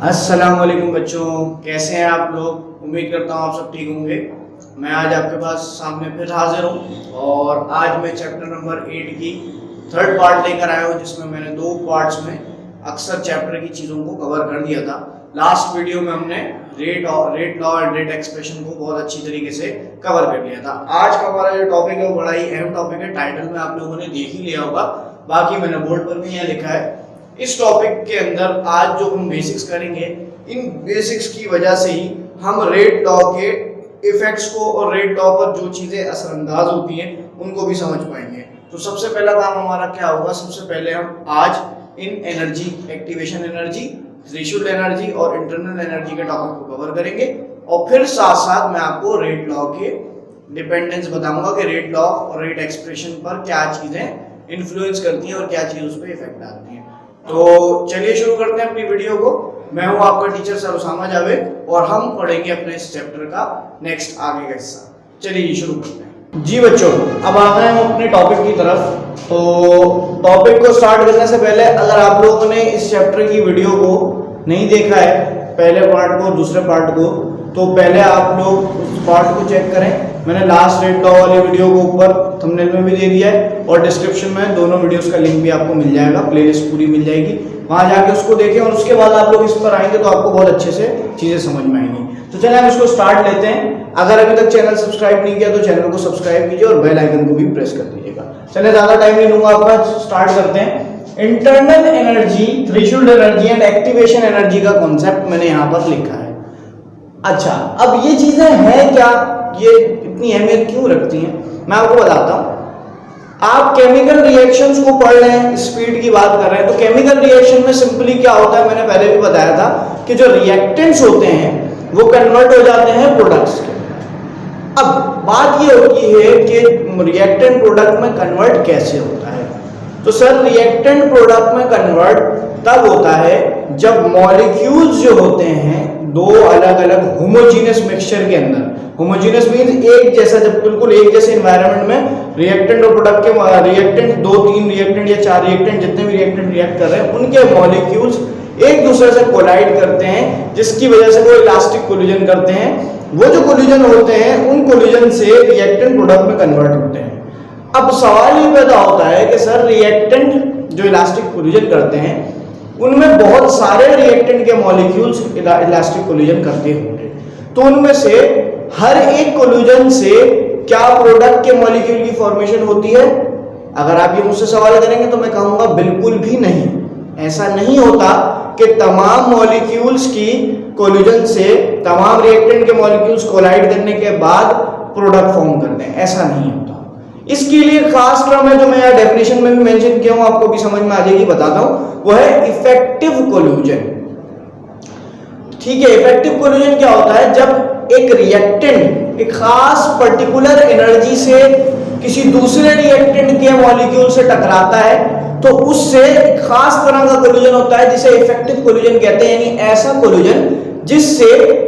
अस्सलाम वालेकुम बच्चों, कैसे हैं आप लोग। उम्मीद करता हूँ आप सब ठीक होंगे। मैं आज आपके पास सामने फिर हाजिर हूँ और आज मैं चैप्टर नंबर 8 की थर्ड पार्ट लेकर आया हूँ, जिसमें मैंने 2 पार्ट्स में अक्सर चैप्टर की चीज़ों को कवर कर दिया था। लास्ट वीडियो में हमने rate law and rate expression को बहुत अच्छी तरीके से कवर कर लिया था। आज का हमारा जो टॉपिक है वो बड़ा ही अहम टॉपिक है। टाइटल में आप लोगों ने देख ही लिया होगा, बाकी मैंने बोर्ड पर भी यहाँ लिखा है। इस टॉपिक के अंदर आज जो हम बेसिक्स करेंगे, इन बेसिक्स की वजह से ही हम रेट लॉ के इफेक्ट्स को और रेट लॉ पर जो चीज़ें असरअंदाज होती हैं उनको भी समझ पाएंगे। तो सबसे पहला काम हमारा क्या होगा, सबसे पहले हम आज इन energy, activation energy, threshold energy और इंटरनल एनर्जी के टॉपिक को कवर करेंगे और फिर साथ साथ मैं आपको रेट लॉ के डिपेंडेंस बताऊंगा कि रेट लॉ और रेट एक्सप्रेशन पर क्या चीज़ें इन्फ्लुएंस करती हैं और क्या चीज़ उस पर इफेक्ट डालती हैं। तो चलिए शुरू करते हैं अपनी वीडियो को। मैं हूं आपका टीचर सर उसामा जावेद और हम पढ़ेंगे अपने इस चैप्टर का नेक्स्ट आगे का हिस्सा। चलिए शुरू करते हैं। जी बच्चों, अब आ गए हम अपने टॉपिक की तरफ। तो टॉपिक को स्टार्ट करने से पहले अगर आप लोगों ने इस चैप्टर की वीडियो को नहीं देखा है, पहले पार्ट को दूसरे पार्ट को, तो पहले आप लोग उस पार्ट को चेक करें। मैंने लास्ट रेट लॉ वाली वीडियो को ऊपर थंबनेल में भी दे दिया है और डिस्क्रिप्शन में दोनों वीडियोस का लिंक भी आपको मिल जाएगा, प्लेलिस्ट पूरी मिल जाएगी, वहां जाके उसको देखें और उसके बाद आप लोग इस पर आएंगे तो आपको बहुत अच्छे से चीज़ें समझ में आएंगी। तो चलिए हम इसको स्टार्ट लेते हैं। अगर अभी तक चैनल सब्सक्राइब नहीं किया तो चैनल को सब्सक्राइब कीजिए और बेल आइकन को भी प्रेस कर दीजिएगा। चलिए ज़्यादा टाइम नहीं लूंगा आपका, स्टार्ट करते हैं। Internal energy, threshold energy and activation energy का कॉन्सेप्ट मैंने यहाँ पर लिखा है। अच्छा, अब ये चीजें हैं क्या, ये इतनी अहमियत क्यों रखती हैं, मैं आपको बताता हूं। आप केमिकल रिएक्शंस को पढ़ रहे हैं, स्पीड की बात कर रहे हैं, तो केमिकल रिएक्शन में सिंपली क्या होता है, मैंने पहले भी बताया था कि जो रिएक्टेंट्स होते हैं वो कन्वर्ट हो जाते हैं प्रोडक्ट्स के। अब बात ये होती है कि रिएक्टेंट प्रोडक्ट में कन्वर्ट कैसे होता है। तो सर रिएक्टेंट प्रोडक्ट में कन्वर्ट तब होता है जब मॉलिक्यूल्स जो होते हैं दो अलग अलग होमोजीनियस मिक्सचर के अंदर, होमोजीनियस मींस एक जैसा, जब बिल्कुल एक जैसे एनवायरनमेंट में रिएक्टेंट और प्रोडक्ट के रिएक्टेंट, 2, 3 रिएक्टेंट या 4 रिएक्टेंट, जितने भी रिएक्टेंट रिएक्ट कर रहे हैं उनके मॉलिक्यूल्स एक दूसरे से कोलाइड करते हैं, जिसकी वजह से वो इलास्टिक कोलिजन करते हैं। वो जो कोलिजन होते हैं उन कोलिजन से रिएक्टेंट प्रोडक्ट में कन्वर्ट होते हैं। अब सवाल ये पैदा होता है कि सर रिएक्टेंट जो इलास्टिक कोलिजन करते हैं उनमें बहुत सारे रिएक्टेंट के मॉलिक्यूल्स इलास्टिक कोलिजन करते होंगे, तो उनमें से हर एक कोलिजन से क्या प्रोडक्ट के मॉलिक्यूल की फॉर्मेशन होती है? अगर आप ये मुझसे सवाल करेंगे तो मैं कहूंगा बिल्कुल भी नहीं। ऐसा नहीं होता कि तमाम मॉलिक्यूल्स की कोलिजन से तमाम रिएक्टेंट के मॉलिक्यूल्स कोलाइड करने के बाद प्रोडक्ट फॉर्म करते हैं, ऐसा नहीं होता। इसके लिए खास टर्म है जो मैं यहाँ डेफिनेशन में भी मेंशन किया हूं, आपको भी समझ में आ जाएगी, बताता हूं। वो है इफेक्टिव कोल्यूजन। ठीक है, इफेक्टिव कोल्यूजन क्या होता है? जब एक रिएक्टेंट एक खास पर्टिकुलर एनर्जी से किसी दूसरे रिएक्टेंट के मॉलिक्यूल से टकराता है तो उससे खास तरह का कोल्यूजन होता है जिसे इफेक्टिव कोल्यूजन कहते हैं। यानी ऐसा कोल्यूजन जिससे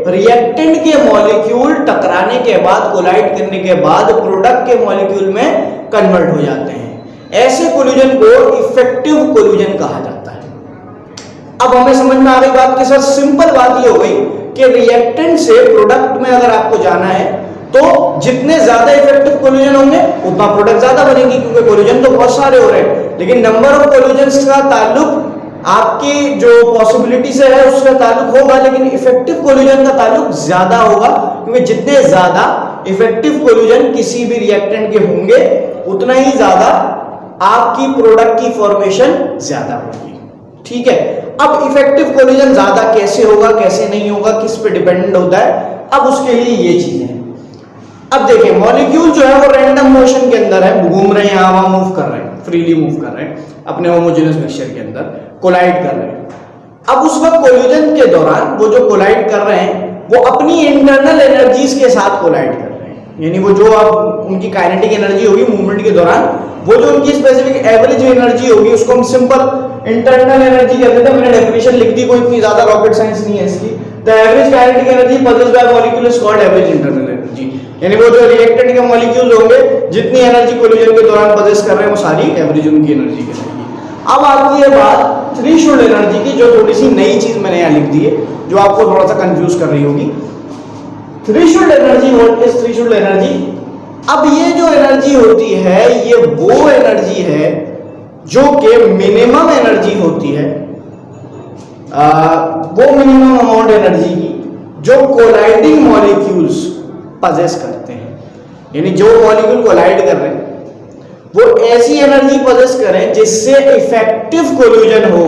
रिएक्टेंट के मॉलिक्यूल टकराने के बाद, कोलाइड करने के बाद प्रोडक्ट के मॉलिक्यूल में कन्वर्ट हो जाते हैं। ऐसे कोल्यूजन को इफेक्टिव कोल्यूजन कहा जाता है। अब हमें समझ में आ गई बात कि सर सिंपल बात ये हो गई कि रिएक्टेंट से प्रोडक्ट में अगर आपको जाना है तो जितने ज्यादा इफेक्टिव कोल्यूजन होंगे उतना प्रोडक्ट ज्यादा बनेगी, क्योंकि कोल्यूजन तो बहुत सारे हो रहे हैं, लेकिन नंबर ऑफ कोल्यूजन्स का ताल्लुक आपकी जो पॉसिबिलिटी से है उसका ताल्लुक होगा, लेकिन इफेक्टिव कोल्यूजन का ताल्लुक ज्यादा होगा, क्योंकि जितने ज्यादा इफेक्टिव कोल्यूजन किसी भी रिएक्टेंट के होंगे उतना ही ज्यादा आपकी प्रोडक्ट की फॉर्मेशन ज्यादा होगी। ठीक है, अब इफेक्टिव कोल्यूजन ज्यादा कैसे होगा, कैसे नहीं होगा, किस पे डिपेंडेंट होता है? अब उसके लिए ये चीजें हैं। अब देखिए, मॉलिक्यूल जो है वो रैंडम मोशन के अंदर है, घूम रहे हैं, यहाँ वहां मूव कर रहे हैं, फ्रीली मूव कर रहे हैं, अपने होमोजेनियस मिक्सचर के अंदर कोलाइड कर रहे हैं। अब उस वक्त कोलिजन के दौरान वो जो कोलाइड कर रहे हैं वो अपनी इंटरनल एनर्जीज के साथ कोलाइड कर रहे हैं, यानी वो जो अब उनकी काइनेटिक एनर्जी होगी मूवमेंट के दौरान, वो जो उनकी स्पेसिफिक एवरेज एनर्जी होगी उसको हम सिंपल इंटरनल एनर्जी कहते थे। मैंने डेफिनेशन लिख दी, कोई इतनी ज्यादा रॉकेट साइंस नहीं है इसकी। The average kinetic energy possessed bye molecule is called average internal energy. यानी वो जो रिएक्टेंट के मॉलिक्यूल्स होंगे जितनी एनर्जी कोलिजन के दौरान पजेस कर रहे हैं वो सारी एवरेज उनकी एनर्जी की रहेगी। अब आती है बात थ्रेशोल्ड एनर्जी की, जो थोड़ी सी नई चीज मैंने यहाँ लिख दी है। जो आपको थोड़ा सा कंफ्यूज कर रही होगी। Threshold energy, what is threshold energy? अब ये जो एनर्जी होती है ये वो एनर्जी है जो कि मिनिमम एनर्जी होती है, वो मिनिमम अमाउंट एनर्जी की जो कोलाइडिंग मॉलिक्यूल्स पजेस करते हैं, यानी जो मॉलिक्यूल कोलाइड कर रहे हैं वो ऐसी एनर्जी पजेस करें जिससे इफेक्टिव कोल्यूजन हो।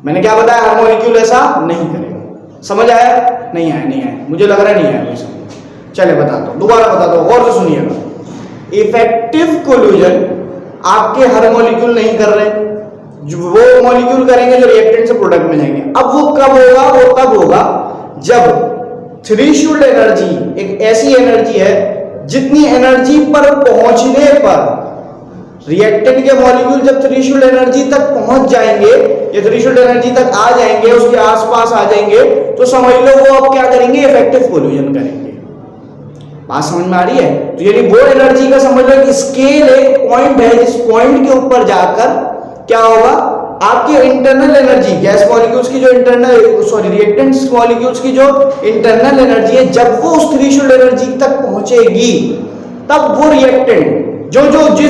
मैंने क्या बताया, हर मॉलिक्यूल ऐसा नहीं करेगा। समझ आया? नहीं आया? नहीं आया, मुझे लग रहा है नहीं आया कोई समझ। चले बताता हूं, दोबारा बताता हूं, गौर से सुनिएगा। इफेक्टिव कोल्यूजन आपके हर मॉलिक्यूल नहीं कर रहे, वो मॉलिक्यूल करेंगे जो रिएक्टेंट से प्रोडक्ट में जाएंगे। अब वो कब होगा? वो तब होगा जब थ्रेशोल्ड एनर्जी एक ऐसी एनर्जी है जितनी एनर्जी पर पहुंचने पर रिएक्टेंट के मॉलिक्यूल जब थ्रेशोल्ड एनर्जी तक पहुंच जाएंगे या थ्रेशोल्ड एनर्जी तक आ जाएंगे, उसके आसपास आ जाएंगे, तो समझ लो वो अब क्या करेंगे, इफेक्टिव कोल्यूजन करेंगे। बात समझ में आ रही है? तो यानी वो एनर्जी का समझ लो कि स्केल एक पॉइंट है जिस पॉइंट के ऊपर जाकर क्या होगा, आपकी इंटरनल एनर्जी, गैस मॉलिक्यूल्स की जो रिएक्टेंट्स मॉलिक्यूल्स की जो इंटरनल एनर्जी है, जब वो उस थ्रेशोल्ड एनर्जी तक पहुंचेगी तब वो रिएक्टेंट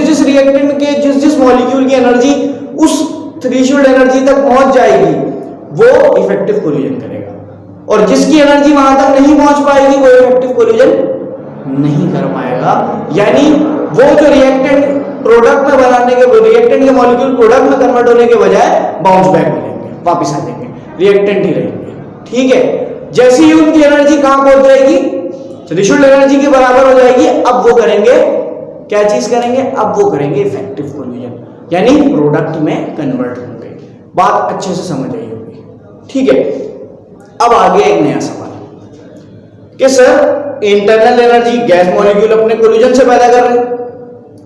जिस रिएक्टेंट के जिस मॉलिक्यूल की एनर्जी उस थ्रेशोल्ड एनर्जी तक पहुंच जाएगी वो इफेक्टिव कोल्यूजन करेगा, और जिसकी एनर्जी वहां तक नहीं पहुंच पाएगी वो इफेक्टिव कोल्यूजन नहीं कर पाएगा। यानी वो जो रिएक्टेंट प्रोडक्ट में बनाने के रिएक्टेंट के मॉलिक्यूल प्रोडक्ट में कन्वर्ट होने के बजाय बाउंस बैक हो जाएंगे, वापस आ जाएंगे, रिएक्टेंट ही रहेंगे। ठीक है, जैसे ही उनकी एनर्जी कहां पहुंच जाएगी, थ्रेशोल्ड एनर्जी के बराबर हो जाएगी, अब वो करेंगे क्या चीज करेंगे, अब वो करेंगे इफेक्टिव कोल्यूजन, यानी प्रोडक्ट में कन्वर्ट होंगे। बात अच्छे से समझ आई होगी। ठीक है, अब आगे एक नया सवाल कि sir internal energy gas molecule अपने कोल्यूजन से पैदा कर रहे हैं,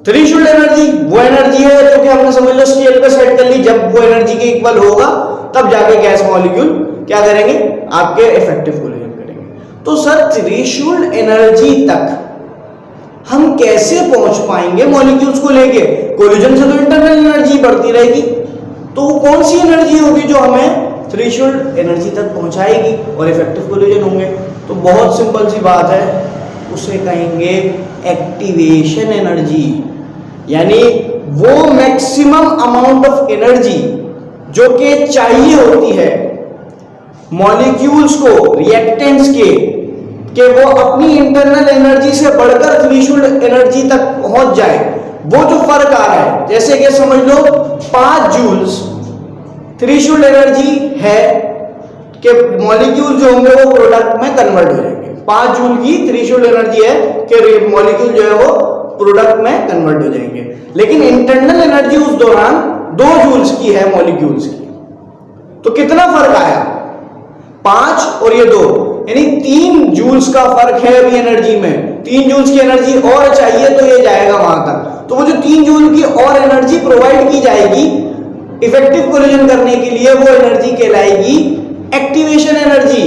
थ्रेशोल्ड एनर्जी वो एनर्जी है जो कि हमने समझ लो स्केल पे सेट कर ली, जब वो एनर्जी के इक्वल होगा तब जाके गैस मॉलिक्यूल क्या करेंगे, आपके इफेक्टिव कोल्यूजन करेंगे। तो सर थ्रेशोल्ड एनर्जी तक हम कैसे पहुंच पाएंगे मॉलिक्यूल्स को लेके? कोल्यूजन से तो इंटरनल एनर्जी बढ़ती रहेगी, तो वो कौन सी एनर्जी होगी जो हमें थ्रेशोल्ड एनर्जी तक पहुंचाएगी और इफेक्टिव कोल्यूजन होंगे? तो बहुत सिंपल सी बात है, उसे कहेंगे एक्टिवेशन एनर्जी, यानी वो मैक्सिमम अमाउंट ऑफ एनर्जी जो कि चाहिए होती है मॉलिक्यूल्स को, रिएक्टेंट्स के वो अपनी इंटरनल एनर्जी से बढ़कर थ्रेशोल्ड एनर्जी तक पहुंच जाए। वो जो फर्क आ रहा है, जैसे कि समझ लो 5 जूल्स थ्रेशोल्ड एनर्जी है कि मॉलिक्यूल जो होंगे वो प्रोडक्ट में कन्वर्ट हो जाएंगे। 5 जूल की थ्रेशोल्ड एनर्जी है कि मॉलिक्यूल जो है वो प्रोडक्ट में कन्वर्ट हो जाएंगे, लेकिन इंटरनल एनर्जी उस दौरान 2 जूल्स की है मॉलिक्यूल्स की। तो कितना फर्क आया, 5 और ये 2, यानी 3 जूल्स का फर्क है अभी एनर्जी में। 3 जूल्स की एनर्जी और चाहिए तो ये जाएगा वहां तक। तो वो जो 3 जूल की और एनर्जी प्रोवाइड की जाएगी इफेक्टिव कोल्यूजन करने के लिए, वो एनर्जी कहलाएगी एक्टिवेशन एनर्जी।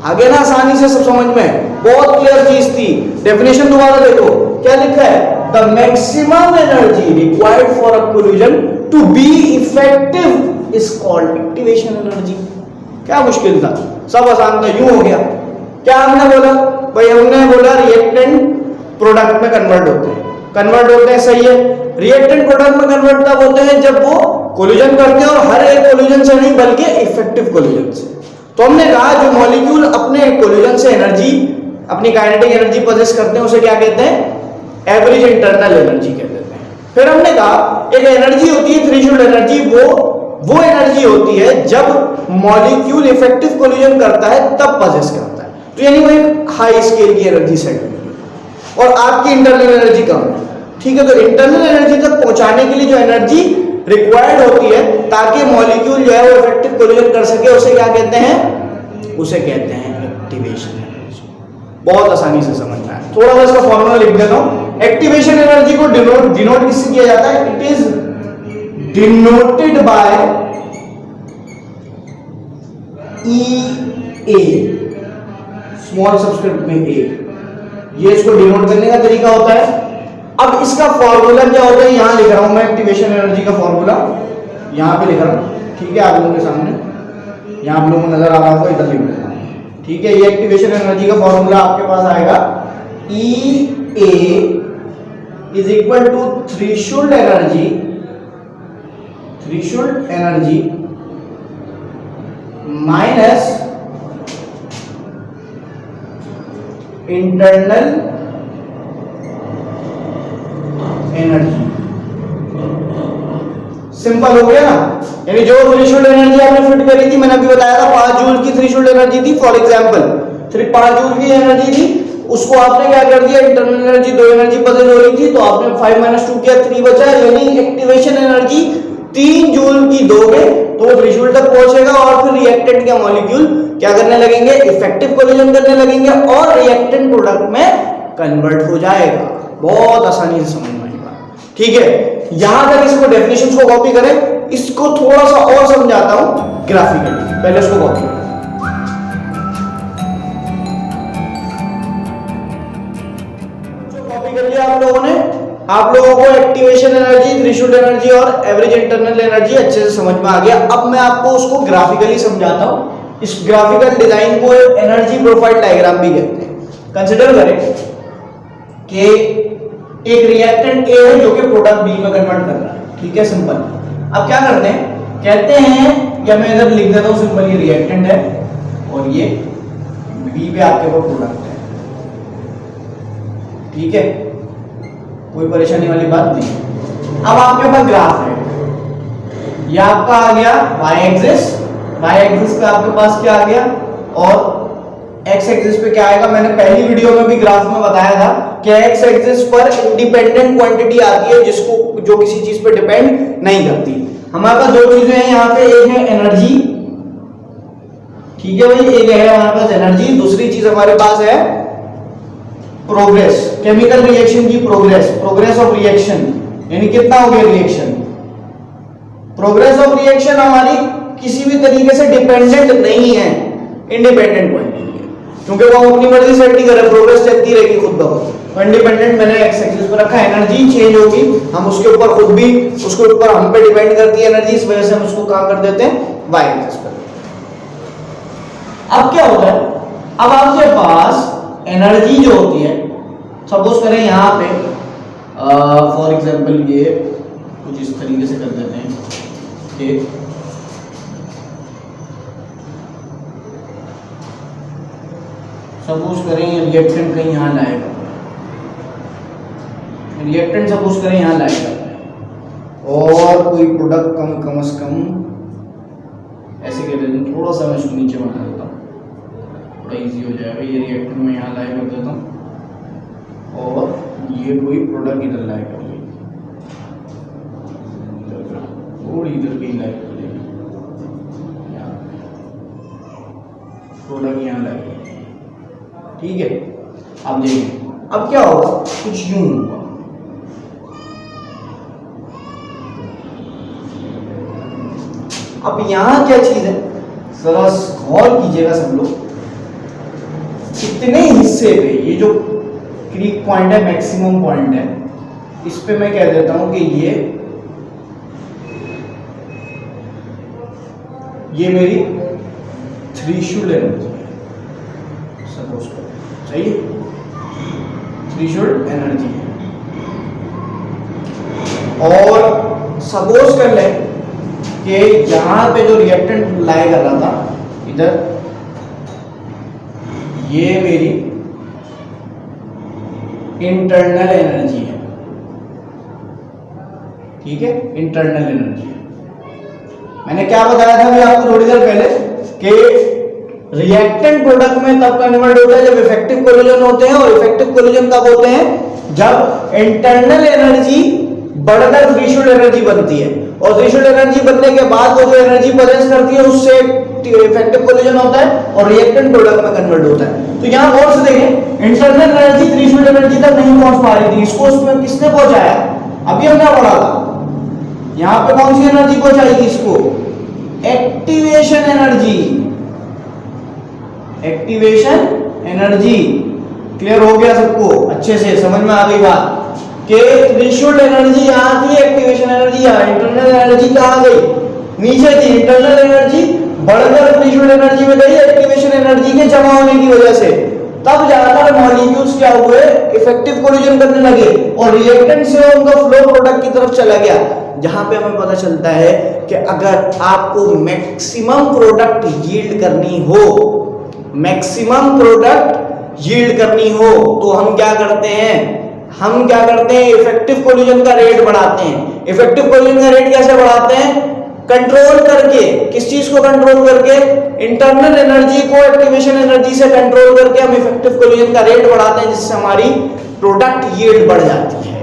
आगे ना आसानी से सब समझ में, बहुत क्लियर चीज थी। डेफिनेशन दोबारा देखो, क्या लिखा है, the maximum energy required for a collision to be effective is called activation energy. क्या मुश्किल था, सब आसान था, यूं हो गया। क्या हमने बोला भाई, हमने बोला रिएक्टेंट प्रोडक्ट में कन्वर्ट होते हैं, सही है। रिएक्टेंट प्रोडक्ट में कन्वर्ट तब होते हैं जब वो कोल्यूजन करते हैं, और हर एक कोल्यूजन से नहीं बल्कि इफेक्टिव कोल्यूजन से। तो हमने कहा जो मॉलिक्यूल अपने कोल्यूजन से एनर्जी, अपनी काइनेटिक एनर्जी पजेस करते हैं उसे क्या कहते हैं, एवरेज इंटरनल एनर्जी कहते हैं। फिर हमने कहा एक एनर्जी होती है थ्रेशोल्ड एनर्जी, वो एनर्जी होती है जब मॉलिक्यूल इफेक्टिव कोल्यूजन करता है तब पजेस करता है। तो यानी वो एक हाई स्केल की एनर्जी सेट होगी, और आपकी इंटरनल एनर्जी कम है। ठीक है, तो इंटरनल एनर्जी तक पहुंचाने के लिए जो एनर्जी रिक्वायर्ड होती है ताकि मॉलिक्यूल जो है वो इफेक्टिव कोल्यूजन कर सके, उसे क्या कहते हैं, उसे कहते हैं एक्टिवेशन एनर्जी। बहुत आसानी से समझना है, थोड़ा सा इसका फॉर्मूला लिख देता हूं। एक्टिवेशन एनर्जी को डिनोट किससे किया जाता है, it is denoted by EA, small subscript में A। ये इसको डिनोट करने का तरीका होता है। अब इसका फॉर्मूला क्या होता है, यहां लिख रहा हूं मैं एक्टिवेशन एनर्जी का फॉर्मूला, यहां पे लिख रहा हूं, ठीक है, आप लोगों के सामने। यहाँ आप लोगों को नजर आ रहा होगा, इधर लिख देना। ठीक है, ये एक्टिवेशन एनर्जी का फॉर्मूला आपके पास आएगा EA is equal to threshold energy minus internal energy. Simple हो गया ना। यानी जो थ्रेशोल्ड एनर्जी आपने फिट करी थी, मैंने अभी बताया था 5 जूल की थ्रेशोल्ड एनर्जी थी फॉर एग्जांपल, 5 जूल की एनर्जी थी, उसको आपने क्या कर दिया, इंटरनल एनर्जी 2 एनर्जी पता हो रही थी तो आपने 5 - 2 किया, 3 बचा। यानी एक्टिवेशन एनर्जी 3 जूल की दोगे तो वो थ्रेशोल्ड तक पहुंचेगा और फिर रिएक्टेंट के मॉलिक्यूल क्या करने लगेंगे, इफेक्टिव कोलिजन करने लगेंगे और रिएक्टेंट प्रोडक्ट में कन्वर्ट हो जाएगा। बहुत आसानी से समझ में आएगा। ठीक है, यहां तक इसको डेफिनेशंस को कॉपी करें। इसको थोड़ा सा और समझाता हूं ग्राफिकली, पहले इसको कॉपी करें। कॉपी कर लिया आप लोगों ने। आप लोगों को एक्टिवेशन एनर्जी, थ्रेशोल्ड एनर्जी और एवरेज इंटरनल एनर्जी अच्छे से समझ में आ गया। अब मैं आपको उसको ग्राफिकली समझाता हूं। इस ग्राफिकल डिजाइन को एनर्जी प्रोफाइल डायग्राम भी कहते हैं। कंसीडर करें कि एक रिएक्टेंट ए है जो कि प्रोडक्ट बी में कन्वर्ट कर रहा है। ठीक है, सिंपल। अब क्या करते हैं, कहते हैं, या मैं इधर लिख देता हूं सिंपल, ये रिएक्टेंट है और ये बी पे आपके पास प्रोडक्ट है। ठीक है, कोई परेशानी वाली बात नहीं। अब आपके पास ग्राफ है, ये आपका आ गया y एक्सिस पे आपके पास क्या आ गया और x एक्सिस पे क्या आएगा। मैंने पहली वीडियो में भी ग्राफ में बताया था कि x एक्सिस पर इंडिपेंडेंट क्वांटिटी आती है जो किसी चीज पे डिपेंड नहीं करती। हमारे पास दो चीजें हैं यहाँ पे, एक है एनर्जी। ठीक है भाई, एक है हमारे पास एनर्जी, दूसरी चीज हमारे पास है प्रोग्रेस, केमिकल रिएक्शन की प्रोग्रेस ऑफ रिएक्शन। यानी कितना हो गया रिएक्शन, प्रोग्रेस ऑफ रिएक्शन हमारी किसी भी तरीके से डिपेंडेंट नहीं है, इंडिपेंडेंट क्वांटिटी है, क्योंकि वो अपनी मर्जी सेट नहीं कर रहे, प्रोग्रेस चलती रहेगी खुद ब खुद। तो इंडिपेंडेंट मैंने एक्स एक्सिस पर रखा, एनर्जी चेंज होगी, हम उसके ऊपर खुद भी, उसके ऊपर हम पे डिपेंड करती है एनर्जी, इस वजह से हम उसको काम कर देते हैं वाई एक्सिस पर। अब क्या होता है, अब आपके पास एनर्जी जो होती है, सपोज करें यहां पे फॉर एग्जांपल ये कुछ इस तरीके से कर देते हैं कि सपोज करें रिएक्टेंट कहीं यहां लाएगा, रिएक्टेंट सपोज करें यहां लाएगा और कोई प्रोडक्ट कम से कम ऐसे कर देते हैं, थोड़ा सा मैं इसको नीचे बना देता हूँ, थोड़ा इजी हो जाएगा। ये रिएक्टेंट में यहाँ लाए कर देता हूँ और ये कोई प्रोडक्ट इधर लाए कर देगा, थोड़ी इधर कहीं लाए कर देगा, प्रोडक्ट यहाँ लाए। ठीक है, अब देखिए अब क्या होगा, कुछ यूं होगा। अब यहां क्या चीज है, जरा गौर कीजिएगा सब लोग। इतने हिस्से पे ये जो क्रीक पॉइंट है, मैक्सिमम पॉइंट है, इस पे मैं कह देता हूं कि ये मेरी थ्रेशोल्ड एनर्जी है, सपोज करो, सही है, थ्रेशोल्ड एनर्जी है। और सपोज कर ले कि यहां पे जो रिएक्टेंट लाया कर रहा था इधर, ये मेरी इंटरनल एनर्जी है। ठीक है, इंटरनल एनर्जी है। मैंने क्या बताया था अभी आपको थोड़ी देर पहले कि रिएक्टेंट प्रोडक्ट में तब कन्वर्ट होता है जब इफेक्टिव कोलिजन होते हैं, और इफेक्टिव कोलिजन कब होते हैं, जब इंटरनल एनर्जी बढ़कर थ्रेशोल्ड एनर्जी बनती है, और थ्रेशोल्ड एनर्जी बनने के बाद वो जो एनर्जी प्रेजेंस करती है उससे इफेक्टिव कोलिजन होता है और रिएक्टेंट प्रोडक्ट में कन्वर्ट होता है। तो यहां गौर से देखें, इंटरनल एनर्जी थ्रेशोल्ड एनर्जी तक नहीं पहुंच पा रही थी, इसको उसमें किसने पहुंचाया, अभी हमने पढ़ा था। यहां पे कौन सी एनर्जी पहुंचाएगी इसको, activation energy, activation energy. Clear हो गया सबको, अच्छे से समझ में आ गई बात कि थ्रेशोल्ड एनर्जी यहां थी, एक्टिवेशन एनर्जी यहां, इंटरनल एनर्जी कहां गई, नीचे थी। इंटरनल एनर्जी बढ़कर थ्रेशोल्ड एनर्जी में गई एक्टिवेशन एनर्जी के जमा होने की वजह से, तब जाकर मॉलिक्यूल्स क्या हुए, इफेक्टिव कोलिजन करने लगे और रिएक्टेंट से उनका फ्लो प्रोडक्ट की तरफ चला गया। जहां पे हमें पता चलता है कि अगर आपको मैक्सिमम प्रोडक्ट यील्ड करनी हो, मैक्सिमम प्रोडक्ट यील्ड करनी हो, तो हम क्या करते हैं, इफेक्टिव कोलिजन का रेट बढ़ाते हैं। इफेक्टिव कोलिजन का रेट कैसे बढ़ाते हैं, कंट्रोल करके। किस चीज को कंट्रोल करके, इंटरनल एनर्जी को एक्टिवेशन एनर्जी से कंट्रोल करके हम इफेक्टिव कोलिजन का रेट बढ़ाते हैं, जिससे हमारी प्रोडक्ट यील्ड बढ़ जाती है।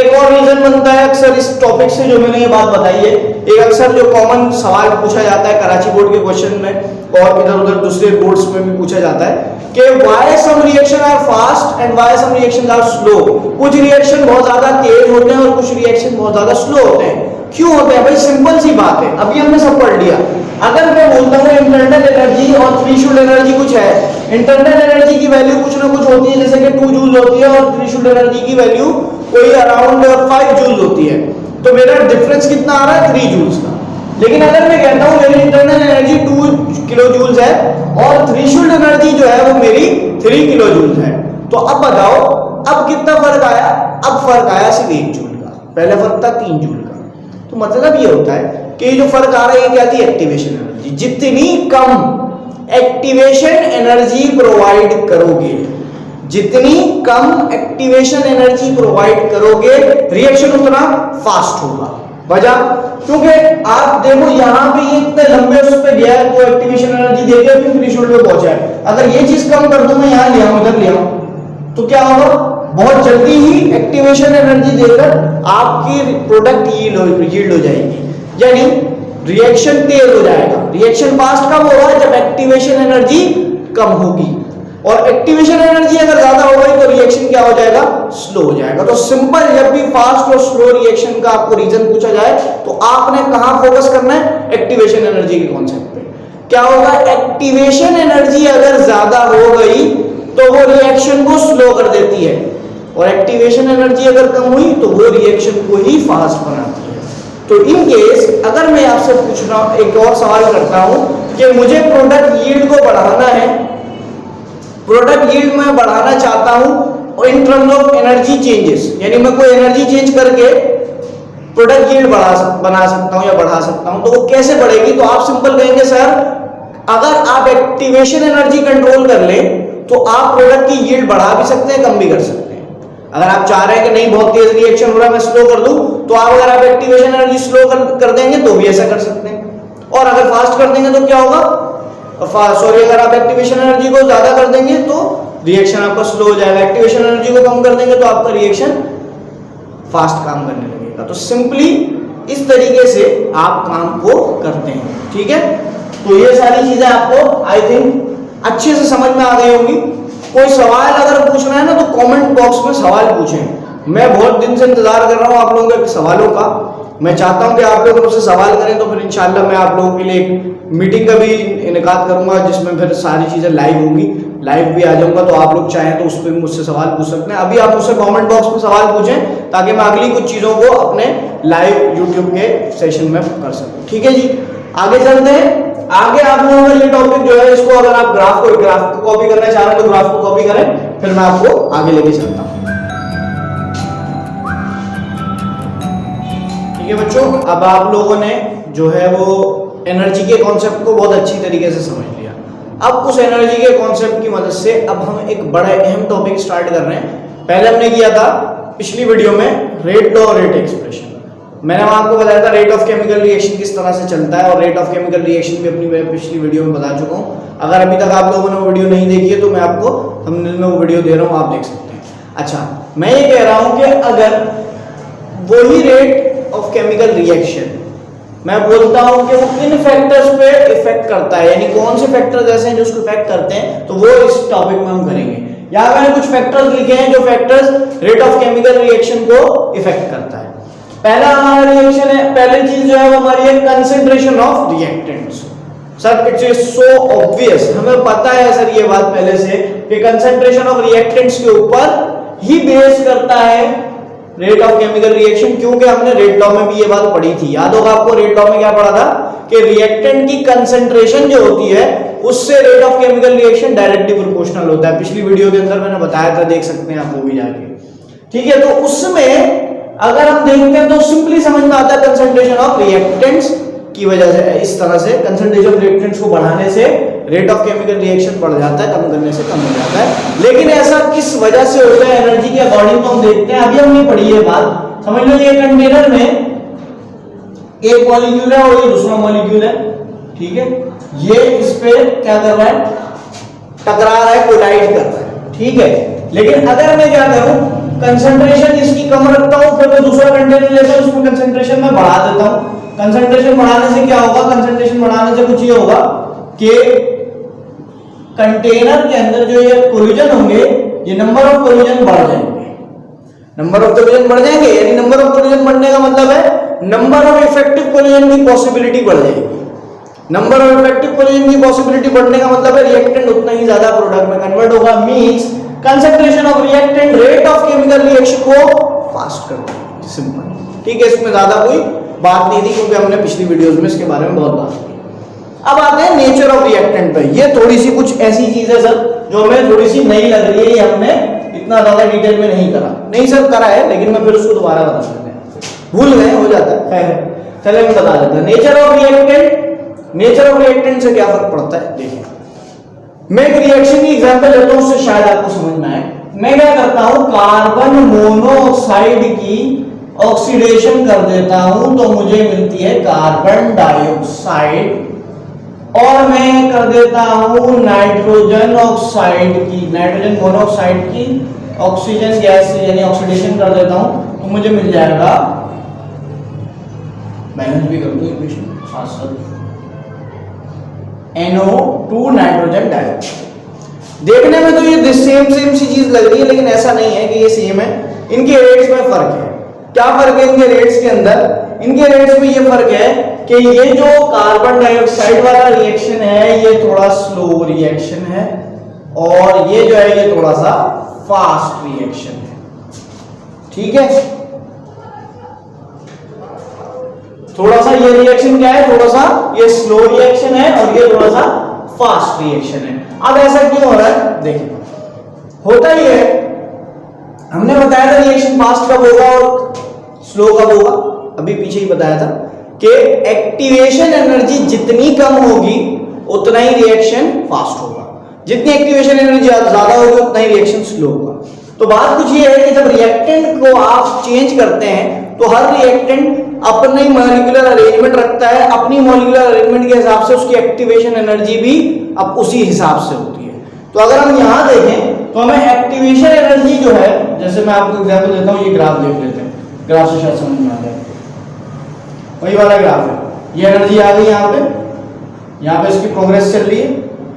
एक और रीजन बनता है अक्सर इस टॉपिक से जो मैंने ये बात बताई है, एक अक्सर जो कॉमन सवाल पूछा जाता है कराची बोर्ड के क्वेश्चन में और इधर उधर दूसरे बोर्ड्स में भी पूछा जाता है कि why some reaction are fast and why some reaction are slow. कुछ रिएक्शन बहुत ज्यादा तेज होते हैं और कुछ रिएक्शन बहुत ज्यादा स्लो होते हैं। क्यों होते हैं भाई, सिंपल सी बात है, अभी हमने सब पढ़ लिया। अगर मैं बोलता हूँ इंटरनल एनर्जी और थ्रेशोल्ड एनर्जी कुछ है, इंटरनल एनर्जी की वैल्यू कुछ ना कुछ होती है, जैसे कि 2 जूल होती है और थ्रेशोल्ड एनर्जी की वैल्यू कोई अराउंड 5 जूल होती है, तो मेरा डिफरेंस कितना आ रहा है, 3 जूल्स का। लेकिन अगर मैं कहता हूँ मेरी इंटरनल एनर्जी 2 किलो जूल्स है और थ्रेशोल्ड एनर्जी जो है वो मेरी 3 किलो जूल्स है, तो अब बताओ अब कितना फर्क आया, अब फर्क आया सिर्फ 1 जूल का, पहले फर्क था 3 जूल का। तो मतलब ये होता है कि ये जो फर्क आ रहा है ये क्या थी, एक्टिवेशन एनर्जी। जितनी कम एक्टिवेशन एनर्जी प्रोवाइड करोगे, जितनी कम एक्टिवेशन एनर्जी प्रोवाइड करोगे, रिएक्शन उतना फास्ट होगा। वजह, क्योंकि आप देखो यहाँ पे ये इतने लंबे उस पे गया है तो एक्टिवेशन एनर्जी देके फिर थ्रेशोल्ड पे पहुंचा है। अगर ये चीज कम कर दूं, मैं यहाँ ले आऊं, इधर ले आऊं, तो क्या होगा, बहुत जल्दी ही एक्टिवेशन एनर्जी देकर आपकी प्रोडक्ट यील्ड हो जाएगी, यानी रिएक्शन तेज हो जाएगा। रिएक्शन फास्ट कब होगा, जब एक्टिवेशन एनर्जी कम होगी, और एक्टिवेशन एनर्जी अगर ज्यादा हो गई तो रिएक्शन क्या हो जाएगा, स्लो हो जाएगा। तो सिंपल, जब भी फास्ट और स्लो रिएक्शन का आपको रीजन पूछा जाए तो आपने कहां फोकस करना है, एक्टिवेशन एनर्जी के कॉन्सेप्ट पे। क्या होगा, एक्टिवेशन एनर्जी अगर ज्यादा हो गई तो वो रिएक्शन को स्लो कर देती है, और एक्टिवेशन एनर्जी अगर कम हुई तो वो रिएक्शन को ही फास्ट बनाती है। तो इन केस अगर मैं आपसे पूछ रहा हूं, एक और सवाल करता हूं कि मुझे प्रोडक्ट यील्ड को बढ़ाना है, प्रोडक्ट यील्ड मैं बढ़ाना चाहता हूं in terms of energy changes, यानी मैं कोई एनर्जी चेंज करके प्रोडक्ट यील्ड बना सकता हूं या बढ़ा सकता हूं, तो वो कैसे बढ़ेगी। तो आप सिंपल कहेंगे सर, अगर आप एक्टिवेशन एनर्जी कंट्रोल कर ले तो आप प्रोडक्ट की यील्ड बढ़ा भी सकते हैं, कम भी कर सकते हैं। अगर आप चाह रहे हैं कि नहीं बहुत तेज रिएक्शन हो रहा है, मैं स्लो कर दूं, तो आप अगर आप एक्टिवेशन एनर्जी स्लो कर देंगे तो भी ऐसा कर सकते हैं, और अगर फास्ट कर देंगे तो क्या होगा, अगर आप एक्टिवेशन एनर्जी को ज्यादा कर देंगे तो रिएक्शन आपका स्लो हो जाएगा, एक्टिवेशन एनर्जी को कम कर देंगे तो आपका रिएक्शन फास्ट काम करने लगेगा। तो सिंपली इस तरीके से आप काम को करते हैं, ठीक है। तो ये सारी चीजें आपको आई थिंक अच्छे से समझ में आ गई होंगी। कोई सवाल अगर पूछना है ना तो कमेंट बॉक्स में सवाल पूछें। मैं बहुत दिन से इंतजार कर रहा हूँ आप लोगों के सवालों का। मैं चाहता हूं कि आप लोग मुझसे सवाल करें, तो फिर इंशाल्लाह मैं आप लोगों के लिए एक मीटिंग का भी इनेकाद करूंगा, जिसमें फिर सारी चीजें लाइव होंगी, लाइव भी आ जाऊंगा। तो आप लोग चाहें तो उस पर भी मुझसे सवाल पूछ सकते हैं। अभी आप मुझसे कमेंट बॉक्स में सवाल पूछें ताकि मैं अगली कुछ चीजों को अपने लाइव यूट्यूब के सेशन में कर सकूं, ठीक है जी। आगे चलते हैं। आगे आप लोगों का ये टॉपिक जो है, इसको अगर आप ग्राफ को कॉपी करना चाह रहे हैं तो ग्राफ को कॉपी करें, फिर मैं आपको आगे लेके चलता हूँ। ठीक है बच्चों, अब आप लोगों ने जो है वो एनर्जी के कॉन्सेप्ट को बहुत अच्छी तरीके से समझ लिया। अब उस एनर्जी के कॉन्सेप्ट की मदद से अब हम एक बड़ा अहम टॉपिक स्टार्ट कर रहे हैं। पहले हमने किया था पिछली वीडियो में रेट लॉ और रेट एक्सप्रेशन। मैंने वहां आपको बताया था रेट ऑफ केमिकल रिएक्शन किस तरह से चलता है, और रेट ऑफ केमिकल रिएक्शन भी अपनी पिछली वीडियो में बता चुका हूँ। अगर अभी तक आप लोगों ने वो वीडियो नहीं देखी है तो मैं आपको थंबनेल में वो वीडियो दे रहा हूँ, आप देख सकते हैं। अच्छा, मैं ये कह रहा हूँ कि अगर वही रेट ऑफ केमिकल रिएक्शन मैं बोलता हूं कि वो किन फैक्टर्स पे इफेक्ट करता है, यानी कौन से फैक्टर्स ऐसे हैं जो उसको इफेक्ट करते हैं, तो वो इस टॉपिक में हम करेंगे। यहां मैंने कुछ फैक्टर्स लिखे हैं जो factors rate of chemical reaction को इफेक्ट करता है। पहला हमारा रिएक्शन है, पहली चीज जो है वो हमारी है concentration of reactants. Sir it is so obvious, हमें पता है सर ये बात पहले से कि कंसंट्रेशन ऑफ रिएक्टेंट्स के ऊपर ही बेस करता है रेट ऑफ केमिकल रिएक्शन, क्योंकि हमने रेट लॉ में भी ये बात पढ़ी थी। याद होगा आपको रेट लॉ में क्या पढ़ा था कि रिएक्टेंट की कंसंट्रेशन जो होती है उससे rate of chemical reaction directly proportional होता है। पिछली वीडियो के अंदर मैंने बताया था, देख सकते हैं आप वो भी जाके। ठीक है, तो उसमें अगर हम देखते हैं तो सिंपली समझ में आता है कंसंट्रेशन ऑफ रिएक्टेंट्स की वजह से, इस तरह से कंसंट्रेशन ऑफ रिएक्टेंट्स को बढ़ाने से रेट ऑफ केमिकल रिएक्शन बढ़ जाता है, कम करने से कम हो जाता है। लेकिन ऐसा किस वजह से होता है एनर्जी के अकॉर्डिंग, तो हम देखते हैं। अभी हमने पढ़ी है बात, समझ लो ये कंटेनर में एक मॉलिक्यूल है और ये दूसरा मॉलिक्यूल है। ठीक है, ये इस पे क्या कर रहा है, टकरा रहा है, कोलाइड कर रहा है। ठीक है, लेकिन अगर मैं क्या करूं, कंसंट्रेशन इसकी कम रखता हूं, फिर मैं दूसरा कंटेनर लेता हूं, उसमें कंसंट्रेशन में बढ़ा देता हूं। कंसंट्रेशन बढ़ाने से क्या होगा, कंसंट्रेशन बढ़ाने से कुछ ये होगा कि कंटेनर के अंदर जो ये कोलिजन होंगे, ये नंबर ऑफ कोलिजन बढ़ जाएंगे। नंबर ऑफ कोलिजन बढ़ जाएंगे, यानी नंबर ऑफ कोलिजन बढ़ने का मतलब है नंबर ऑफ इफेक्टिव कोलिजन की पॉसिबिलिटी बढ़ जाएगी। नंबर ऑफ इफेक्टिव कोलिजन की पॉसिबिलिटी बढ़ने का मतलब है रिएक्टेंट उतना ही ज्यादा प्रोडक्ट में कन्वर्ट होगा। Means concentration of reactant rate of chemical reaction को फास्ट कर देगा। सिंपल। ठीक है, इसमें ज्यादा कोई बात नहीं थी, क्योंकि हमने पिछली वीडियोस में इसके बारे में बहुत बात की। अब आते हैं नेचर ऑफ रिएक्टेंट पे। ये थोड़ी सी कुछ ऐसी चीज है सर जो हमें थोड़ी सी नई लग रही है, ये हमने इतना ज्यादा डिटेल में नहीं करा। नहीं सर करा है, लेकिन मैं फिर उसको दोबारा बता देते हैं, भूल गए, हो जाता है। चलिए मैं बता देता हूं nature of reactant. Nature of reactant से क्या फर्क पड़ता है, देखिए मैं एक रिएक्शन की एग्जांपल लेता हूं, उससे शायद आपको समझ में आए। मैं क्या करता हूं, कार्बन मोनोऑक्साइड की ऑक्सीडेशन कर देता हूं तो मुझे मिलती है कार्बन डाइऑक्साइड, और मैं कर देता हूं नाइट्रोजन ऑक्साइड की, नाइट्रोजन मोनोऑक्साइड की ऑक्सीजन गैस यानी ऑक्सीडेशन कर देता हूं तो मुझे मिल जाएगा, बैलेंस भी कर दूं इक्वेशन साथ साथ, NO2 नाइट्रोजन डाइऑक्साइड। देखने में तो ये सेम सी चीज लग रही है, लेकिन ऐसा नहीं है कि ये सेम है, इनके रेट्स में फर्क है। क्या फर्क है इनके रेट्स के अंदर, इनके रेट्स में ये फर्क है कि ये जो कार्बन डाइऑक्साइड वाला रिएक्शन है ये थोड़ा स्लो रिएक्शन है, और ये जो है ये थोड़ा सा फास्ट रिएक्शन है। ठीक है, थोड़ा सा ये रिएक्शन क्या है, थोड़ा सा ये स्लो रिएक्शन है और ये थोड़ा सा फास्ट रिएक्शन है। अब ऐसा क्यों हो रहा है, देखिए होता ही है, हमने बताया था रिएक्शन फास्ट कब होगा और स्लो कब होगा, अभी पीछे ही बताया था कि एक्टिवेशन एनर्जी जितनी कम होगी उतना ही रिएक्शन फास्ट होगा, जितनी एक्टिवेशन एनर्जी ज्यादा होगी उतना ही रिएक्शन स्लो होगा। तो बात कुछ ये है कि जब रिएक्टेंट को आप चेंज करते हैं तो हर रिएक्टेंट अपनी मॉलिक्यूलर अरेंजमेंट रखता है, अपनी मॉलिक्यूलर अरेंजमेंट के हिसाब से उसकी एक्टिवेशन एनर्जी भी अब उसी हिसाब से होती है। तो अगर हम यहां देखें तो हमें एक्टिवेशन एनर्जी जो है, जैसे मैं आपको एग्जांपल देता हूं, ये ग्राफ देख लेते हैं, ग्राफ से शायद समझ में आ जाए, वही वाला ग्राफ है, ये एनर्जी आ गई यहाँ पे इसकी प्रोग्रेस चल रही है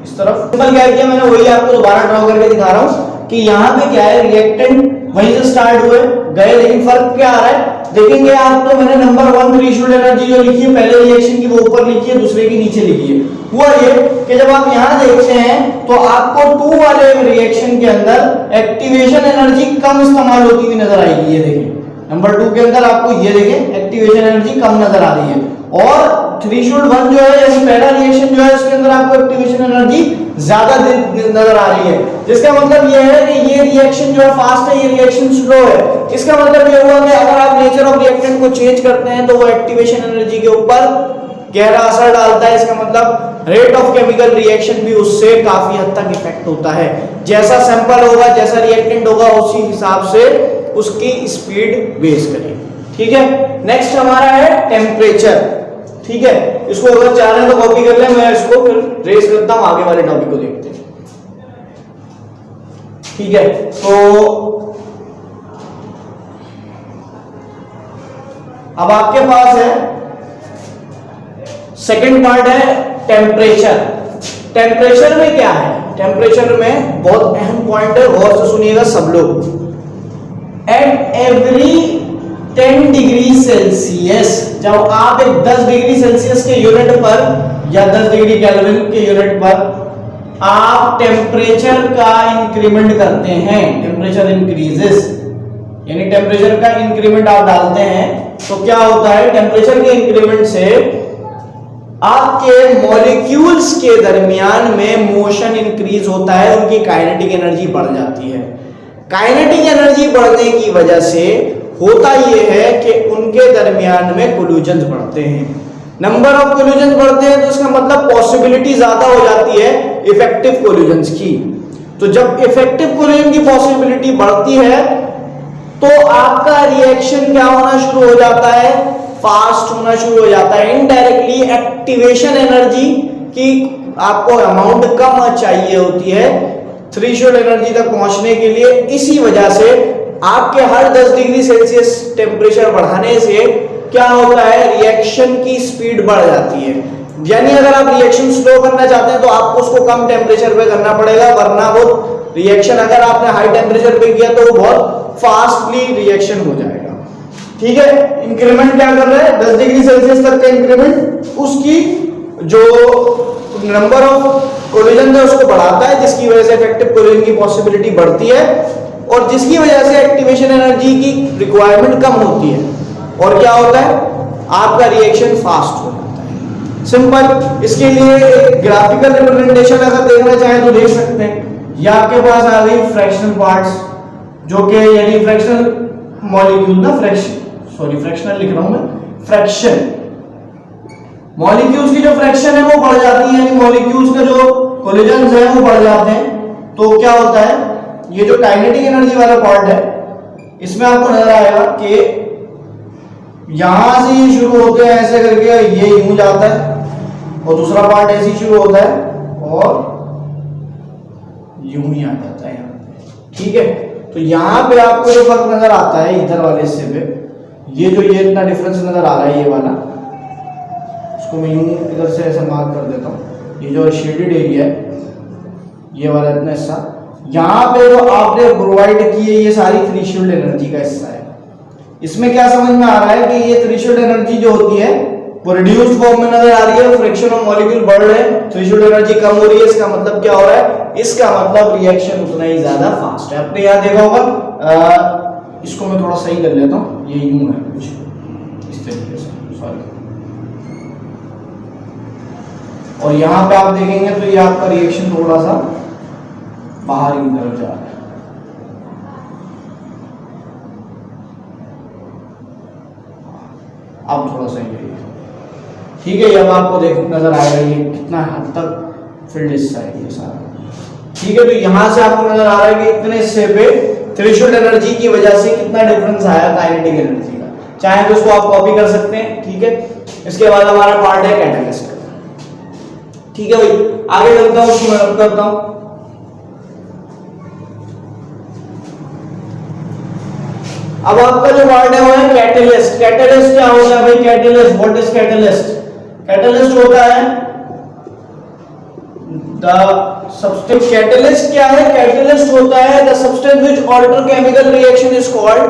इस तरफ। सिंपल क्या किया मैंने, वही आपको दोबारा ड्रॉ करके दिखा रहा हूं कि यहाँ पे क्या है, रिएक्टेंट वहीं से स्टार्ट हुए गए, लेकिन फर्क क्या आ रहा है देखेंगे आप, तो मैंने नंबर 1 थ्रेशोल्ड एनर्जी जो लिखी है पहले रिएक्शन की वो ऊपर लिखी है, दूसरे की नीचे लिखी है। हुआ ये कि जब आप यहाँ देखते हैं तो आपको 2 वाले रिएक्शन के अंदर एक्टिवेशन एनर्जी कम इस्तेमाल होती हुई नजर आएगी। ये देखिए नंबर 2 के अंदर आपको ये देखें एक्टिवेशन एनर्जी कम नजर आ रही है, और थ्रेशोल्ड 1 जो है जैसे पहला रिएक्शन जो है उसके अंदर आपको एक्टिवेशन एनर्जी ज्यादा नजर आ रही है। जिसका मतलब ये है कि ये रिएक्शन जो है फास्ट है, ये रिएक्शन स्लो है। इसका मतलब ये हुआ कि अगर आप नेचर ऑफ रिएक्टेंट को चेंज करते हैं तो वो एक्टिवेशन एनर्जी के ऊपर गहरा असर डालता है। इसका मतलब रेट ऑफ केमिकल रिएक्शन भी उससे काफी हद तक इफेक्ट होता है। जैसा सैंपल होगा, जैसा रिएक्टेंट होगा, उसी हिसाब से उसकी स्पीड बेस करेगी। ठीक है, नेक्स्ट हमारा है टेम्परेचर। ठीक है, इसको अगर चाह रहे हैं तो कॉपी कर लें, मैं इसको फिर रेस करता हूं, आगे वाले टॉपिक को देखते हैं। ठीक है, तो अब आपके पास है सेकंड पार्ट है टेम्परेचर। टेम्परेचर में क्या है, टेम्परेचर में बहुत अहम पॉइंट है, गौर से सुनिएगा सब लोग। एट एवरी 10 डिग्री सेल्सियस, जब आप एक 10 डिग्री सेल्सियस के यूनिट पर या 10 डिग्री केल्विन के यूनिट पर आप टेम्परेचर का इंक्रीमेंट करते हैं, टेम्परेचर इंक्रीजेस, यानी टेम्परेचर का इंक्रीमेंट आप डालते हैं तो क्या होता है, टेम्परेचर के इंक्रीमेंट से आपके मॉलिक्यूल्स के दरमियान में मोशन इंक्रीज होता है, उनकी काइनेटिक एनर्जी बढ़ जाती है। काइनेटिक एनर्जी बढ़ने की वजह से होता यह है कि उनके दरमियान में कोलिजन्स बढ़ते हैं। नंबर ऑफ कोलिजन्स बढ़ते हैं तो इसका मतलब पॉसिबिलिटी ज्यादा हो जाती है इफेक्टिव कोलिजन्स की। तो जब इफेक्टिव कोलिजन की पॉसिबिलिटी बढ़ती है तो आपका रिएक्शन क्या होना शुरू हो जाता है, फास्ट होना शुरू हो जाता है। इनडायरेक्टली एक्टिवेशन एनर्जी की आपको अमाउंट कम चाहिए होती है थ्रेशोल्ड एनर्जी तक पहुंचने के लिए। इसी वजह से आपके हर 10 डिग्री सेल्सियस टेम्परेचर बढ़ाने से क्या होता है, रिएक्शन की स्पीड बढ़ जाती है। यानी अगर आप रिएक्शन स्लो करना चाहते हैं तो आपको उसको कम टेम्परेचर पे करना पड़ेगा, वरना वो रिएक्शन अगर आपने हाई टेम्परेचर पे किया तो वो बहुत फास्टली रिएक्शन हो जाएगा। ठीक है, इंक्रीमेंट क्या कर रहा है, 10 डिग्री सेल्सियस तक का इंक्रीमेंट उसकी जो नंबर ऑफ कोलिजन है उसको बढ़ाता है, जिसकी वजह से इफेक्टिव कोलिजन की पॉसिबिलिटी बढ़ती है और जिसकी वजह से एक्टिवेशन एनर्जी की रिक्वायरमेंट कम होती है और क्या होता है, आपका रिएक्शन फास्ट हो जाता है। सिंपल। इसके लिए एक ग्राफिकल रिप्रेजेंटेशन अगर देखना चाहें तो देख सकते हैं। ये आपके पास आ गई फ्रैक्शनल पार्ट्स, जो कि यानी फ्रैक्शनल मॉलिक्यूल ना, फ्रैक्शनल लिख रहा हूं मैं, फ्रैक्शन मॉलिक्यूल्स की जो फ्रैक्शन है वो बढ़ जाती है, यानी मॉलिक्यूल्स का जो कोलिजन्स है वो बढ़ जाते हैं। तो क्या होता है, ये जो काइनेटिक एनर्जी वाला पार्ट है इसमें आपको नजर आएगा कि यहां से ये शुरू होते हैं ऐसे करके, ये यूं जाता है और दूसरा पार्ट ऐसे ही शुरू होता है और यूं ही आ जाता है यहाँ पे। ठीक है, तो यहां पे आपको जो फर्क नजर आता है इधर वाले हिस्से पे, ये जो ये इतना डिफरेंस नजर आ रहा है, ये वाला, इसको मैं यूं इधर से ऐसे मार्क कर देता हूं। ये जो शेडेड एरिया है, ये वाला इतना हिस्सा, यहाँ पे जो आपने प्रोवाइड की है ये सारी थ्रेशोल्ड एनर्जी का हिस्सा है। इसमें क्या समझ में आ रहा है कि ये थ्रेशोल्ड एनर्जी जो होती है वो रिड्यूस्ड फॉर्म में नजर आ रही है, फ्रैक्शन ऑफ मॉलिक्यूल बढ़ रहे हैं, थ्रेशोल्ड एनर्जी कम हो रही है। इसका मतलब क्या हो रहा है, इसका मतलब रिएक्शन उतना ही ज्यादा फास्ट है। आपने यहाँ देखा होगा, इसको मैं थोड़ा सही कर लेता हूँ, ये यूं है कुछ इस तरीके से, सॉरी। और यहाँ पे आप देखेंगे तो ये आपका रिएक्शन थोड़ा सा बाहर की तरफ जा रहा है। अब थोड़ा सही है, ठीक है। अब आपको देख नजर आएगा ये कितना हद तक फील्ड हिस्सा है ये सारा। ठीक है, तो यहां से आपको नजर आ रहा है कि इतने हिस्से पे थ्रेशोल्ड एनर्जी की वजह से कितना डिफरेंस आया काइनेटिक एनर्जी का। चाहे तो उसको आप कॉपी कर सकते हैं। ठीक है, इसके बाद हमारा पार्ट है कैटालिस्ट। ठीक है भाई, आगे चलता हूं, उसको मैं रब करता हूं। अब आपका जो वर्ड है वो है कैटलिस्ट। कैटलिस्ट क्या होता है भाई, catalyst, what is catalyst? Catalyst होता है द सब्सटेंस। कैटलिस्ट क्या है? कैटलिस्ट होता है the substance which alter chemical reaction is called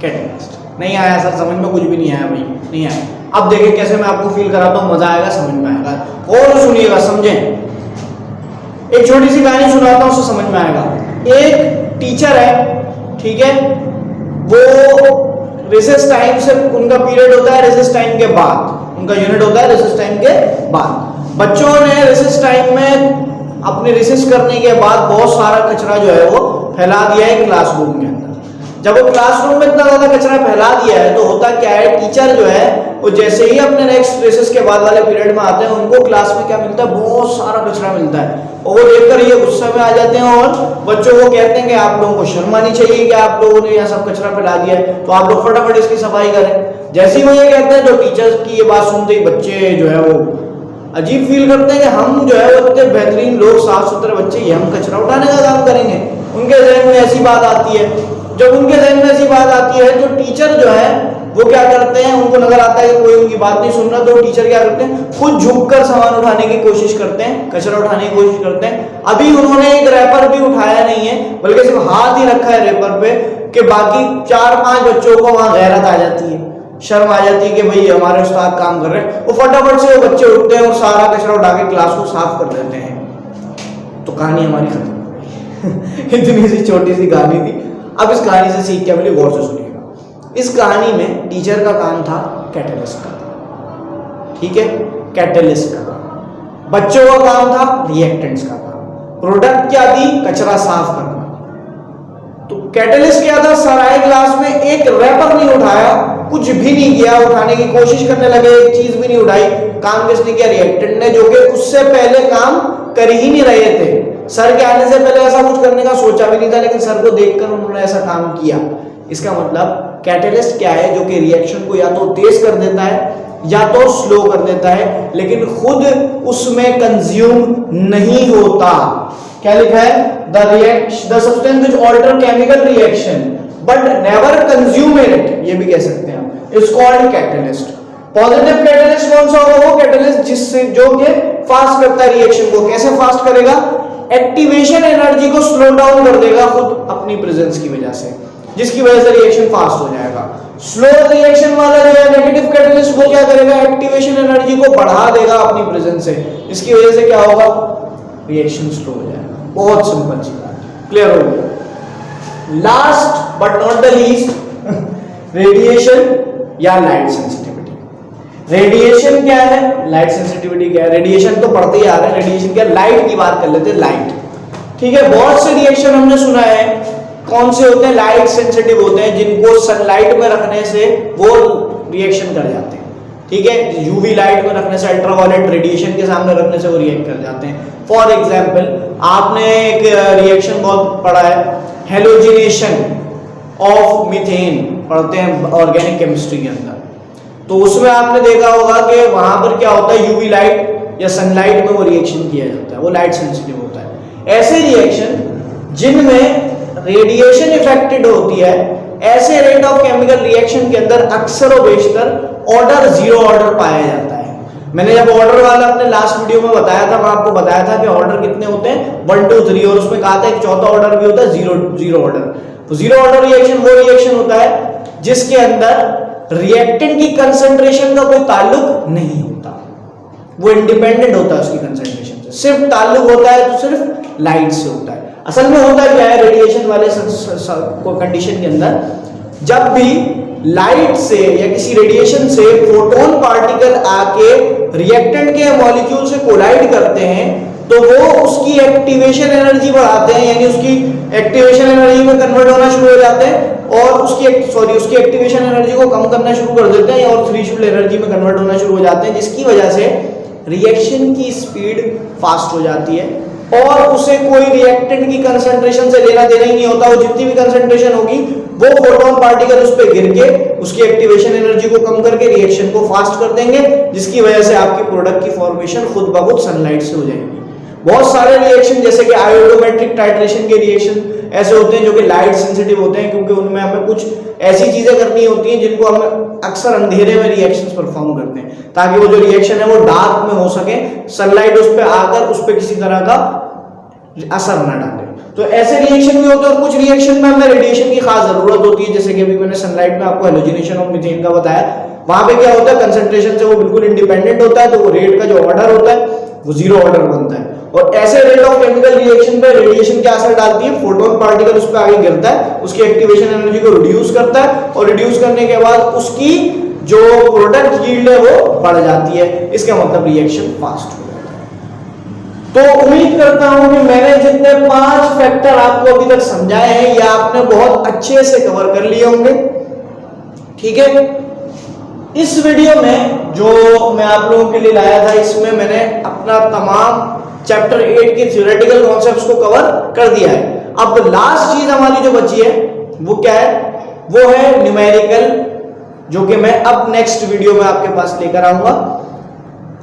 catalyst. नहीं आया सर, समझ में कुछ भी नहीं आया भाई, नहीं आया। अब देखिए कैसे मैं आपको फील कराता हूं, मजा आएगा, समझ में आएगा। और सुनिएगा, समझें। एक छोटी सी कहानी सुनाता हूं, उससे समझ में आएगा। एक टीचर है, ठीक है, वो रिसेस टाइम से, उनका पीरियड होता है रिसेस टाइम के बाद, उनका यूनिट होता है रिसेस टाइम के बाद। बच्चों ने रिसेस टाइम में अपने रिसेस करने के बाद बहुत सारा कचरा जो है वो फैला दिया है क्लासरूम के अंदर। जब वो क्लासरूम में इतना ज्यादा कचरा फैला दिया है तो होता क्या है, टीचर जो है वो जैसे ही अपने नेक्स्ट रिसेस के बाद वाले पीरियड में आते हैं, उनको क्लास में क्या मिलता है, बहुत सारा कचरा मिलता है। और वो देखकर ये गुस्से में आ जाते हैं और बच्चों को कहते हैं कि आप लोगों को शर्म आनी चाहिए कि आप लोगों ने यहाँ सब कचरा फैला दिया है, तो आप लोग फटाफट इसकी सफाई करें। जैसे ही वो ये कहते हैं, जो टीचर की ये बात सुनते ही बच्चे जो है वो अजीब फील करते हैं कि हम जो है वो इतने बेहतरीन लोग, साफ सुथरे बच्चे, ये हम कचरा उठाने का काम करेंगे। उनके जहन में ऐसी बात आती है। जब उनके जहन में ऐसी बात आती है तो टीचर जो है वो क्या करते हैं, उनको नजर आता है कि कोई उनकी बात नहीं सुन रहा, तो टीचर क्या करते हैं, खुद झुककर सामान उठाने की कोशिश करते हैं, कचरा उठाने की कोशिश करते हैं। अभी उन्होंने एक रैपर भी उठाया नहीं है, बल्कि सिर्फ हाथ ही रखा है रैपर पे, कि बाकी 4-5 बच्चों को वहां गैरत आ जाती है, शर्म आ जाती है कि भाई हमारे उस्ताद काम कर रहे हैं। वो फटाफट से वो बच्चे उठते हैं और सारा कचरा उठा के क्लास को साफ कर देते हैं। तो कहानी हमारी खत्म। इतनी सी छोटी सी कहानी थी। अब इस कहानी से सीख क्या मिली, गौर से सुनिएगा। इस कहानी में टीचर का काम था कैटलिस्ट का, ठीक है, कैटलिस्ट का काम। बच्चों का काम था रिएक्टेंट्स का काम। प्रोडक्ट क्या थी, कचरा साफ करना। तो कैटलिस्ट क्या था, सराय ग्लास में एक रैपर नहीं उठाया, कुछ भी नहीं किया, उठाने की कोशिश करने लगे, एक चीज भी नहीं उठाई। काम किसने किया, रिएक्टेंट ने, जो कि उससे पहले काम कर ही नहीं रहे थे। सर के आने से पहले ऐसा कुछ करने का सोचा भी नहीं था, लेकिन सर को देखकर उन्होंने ऐसा काम किया। इसका मतलब कैटलिस्ट क्या है, जो कि रिएक्शन को या तो तेज कर देता है या तो स्लो कर देता है, लेकिन खुद उसमें कंज्यूम नहीं होता। क्या लिखा है, the substance which alter chemical reaction but never consume it, ये भी कह सकते हैं आप, is called catalyst. Positive catalyst कौन सा होगा, वो कैटलिस्ट जिससे जो कि फास्ट करता है रिएक्शन को। कैसे फास्ट करेगा, एक्टिवेशन एनर्जी को स्लो डाउन कर देगा खुद अपनी प्रेजेंस की वजह से, जिसकी वजह से रिएक्शन फास्ट हो जाएगा। स्लो रिएक्शन वाला जो है नेगेटिव कैटलिस्ट, वो क्या करेगा, एक्टिवेशन एनर्जी को बढ़ा देगा अपनी प्रेजेंस से, इसकी वजह से क्या होगा, रिएक्शन स्लो हो जाएगा। बहुत सिंपल सी बात, क्लियर हो गया। Last but not the least, radiation या लाइट सेंसिटिविटी। रेडिएशन क्या है, लाइट सेंसिटिविटी क्या है। रेडिएशन तो पढ़ते ही आ रहे हैं, रेडिएशन क्या, लाइट की बात कर लेते हैं, लाइट, ठीक है। बहुत से रिएक्शन हमने सुना है, कौन से होते हैं, लाइट सेंसिटिव होते हैं, जिनको सनलाइट में रखने से वो रिएक्शन कर जाते हैं, ठीक है। यूवी लाइट में रखने से, अल्ट्रावायलेट रेडिएशन के सामने रखने से वो रिएक्ट कर जाते हैं। फॉर एग्जाम्पल, आपने एक रिएक्शन बहुत पढ़ा है, हेलोजिनेशन ऑफ मीथेन, पढ़ते हैं ऑर्गेनिक केमिस्ट्री के अंदर। तो उसमें आपने देखा होगा कि वहां पर क्या होता है, यूवी लाइट या सनलाइट में वो रिएक्शन किया जाता है, वो लाइट सेंसिटिव होता है। ऐसे रिएक्शन जिनमें रेडिएशन इफेक्टेड होती है, ऐसे रेट ऑफ केमिकल रिएक्शन के अंदर अक्सर और बेशतर ऑर्डर जीरो ऑर्डर पाया जाता है। मैंने जब ऑर्डर वाला अपने लास्ट वीडियो में बताया था, मैं आपको बताया था कि ऑर्डर कितने होते हैं, 1 2 3, और उसमें कहा था एक चौथा ऑर्डर भी होता है, जीरो ऑर्डर। तो जीरो ऑर्डर रिएक्शन वो रिएक्शन होता है जिसके अंदर रिएक्टेंट की कंसंट्रेशन का कोई ताल्लुक नहीं होता, वो इंडिपेंडेंट होता है उसकी कंसंट्रेशन से, सिर्फ ताल्लुक होता है तो सिर्फ लाइट से होता है। असल में होता क्या है, रेडिएशन वाले कंडीशन के अंदर जब भी लाइट से या किसी रेडिएशन से फोटोन पार्टिकल आके रिएक्टेंट के मॉलिक्यूल से कोलाइड करते हैं, तो वो उसकी एक्टिवेशन एनर्जी बढ़ाते हैं, यानी उसकी एक्टिवेशन एनर्जी में कन्वर्ट होना शुरू हो जाते हैं, और उसकी एक्टिवेशन एनर्जी को कम करना शुरू कर देते हैं, और थ्रेशोल्ड एनर्जी में कन्वर्ट होना शुरू हो जाते हैं, जिसकी वजह से रिएक्शन की स्पीड फास्ट हो जाती है, और उसे कोई रिएक्टेंट की कंसंट्रेशन से लेना देना ही नहीं होता। वो जितनी भी कंसंट्रेशन होगी, वो फोटोन पार्टिकल उस पर गिर के उसकी एक्टिवेशन एनर्जी को कम करके रिएक्शन को फास्ट कर देंगे, जिसकी वजह से आपकी प्रोडक्ट की फॉर्मेशन खुद ब खुद सनलाइट से हो जाएगी। बहुत सारे रिएक्शन जैसे कि आयोडोमेट्रिक टाइट्रेशन के रिएक्शन ऐसे होते हैं जो कि लाइट सेंसिटिव होते हैं, क्योंकि उनमें हमें कुछ ऐसी चीजें करनी होती हैं जिनको हम अक्सर अंधेरे में रिएक्शंस परफॉर्म करते हैं, ताकि वो जो रिएक्शन है वो डार्क में हो सके, सनलाइट उस पर आकर उस पर किसी तरह का असर न डाले। तो ऐसे रिएक्शन भी होते हैं, और कुछ रिएक्शन में हमें रेडिएशन की खास जरूरत होती है, जैसे कि अभी मैंने सनलाइट में आपको हेलोजिनेशन ऑफ मीथेन का बताया। वहां पे क्या होता है, कंसंट्रेशन से वो बिल्कुल इंडिपेंडेंट होता है, तो वो रेट का जो ऑर्डर होता है वो जीरो ऑर्डर बनता है। और ऐसे रेट ऑफ केमिकल रिएक्शन पे रेडिएशन क्या असर डालती है, फोटोन पार्टिकल उस पर आगे गिरता है, उसकी एक्टिवेशन एनर्जी को रिड्यूस करता है, और रिड्यूस करने के बाद उसकी जो प्रोडक्ट यील्ड है वो बढ़ जाती है। इसका मतलब रिएक्शन फास्ट हो जाता है। तो उम्मीद करता हूं कि मैंने जितने 5 फैक्टर आपको अभी तक समझाए हैं, ये आपने बहुत अच्छे से कवर कर लिए होंगे, ठीक है। इस वीडियो में जो मैं आप लोगों के लिए लाया था, इसमें मैंने अपना तमाम चैप्टर 8 के थ्योरेटिकल कॉन्सेप्ट्स को कवर कर दिया है। अब लास्ट चीज हमारी जो बची है वो क्या है, वो है न्यूमेरिकल, जो कि मैं अब नेक्स्ट वीडियो में आपके पास लेकर आऊंगा।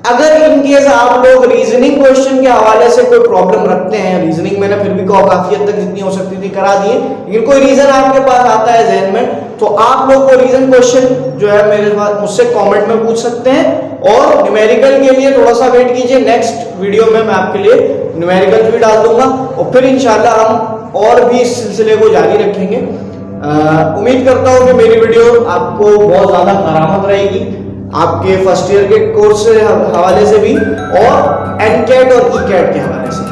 अगर इनकेस आप लोग रीजनिंग क्वेश्चन के हवाले से कोई प्रॉब्लम रखते हैं, रीजनिंग मैंने फिर भी काफी हद तक जितनी हो सकती थी करा दिए, लेकिन कोई रीजन आपके पास आता है जहन में, तो आप लोग को रीजन क्वेश्चन जो है मेरे पास मुझसे कमेंट में पूछ सकते हैं। और न्यूमेरिकल के लिए थोड़ा सा वेट कीजिए, नेक्स्ट वीडियो में मैं आपके लिए न्यूमेरिकल भी डाल दूंगा, और फिर इंशाल्लाह हम और भी इस सिलसिले को जारी रखेंगे। उम्मीद करता हूँ कि मेरी वीडियो आपको बहुत ज्यादा करामत रहेगी, आपके फर्स्ट ईयर के कोर्स से हवाले से भी, और एनकेट और ईकेट के हवाले से।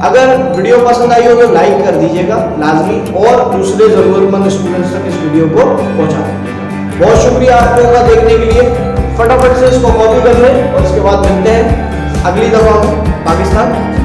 अगर वीडियो पसंद आई हो तो लाइक कर दीजिएगा लाजमी, और दूसरे ज़रूरतमंद स्टूडेंट्स तक इस वीडियो को पहुंचा दें। बहुत शुक्रिया आप लोगों का देखने के लिए। फटाफट से इसको कॉपी कर लें और इसके बाद मिलते हैं अगली दफा में। पाकिस्तान।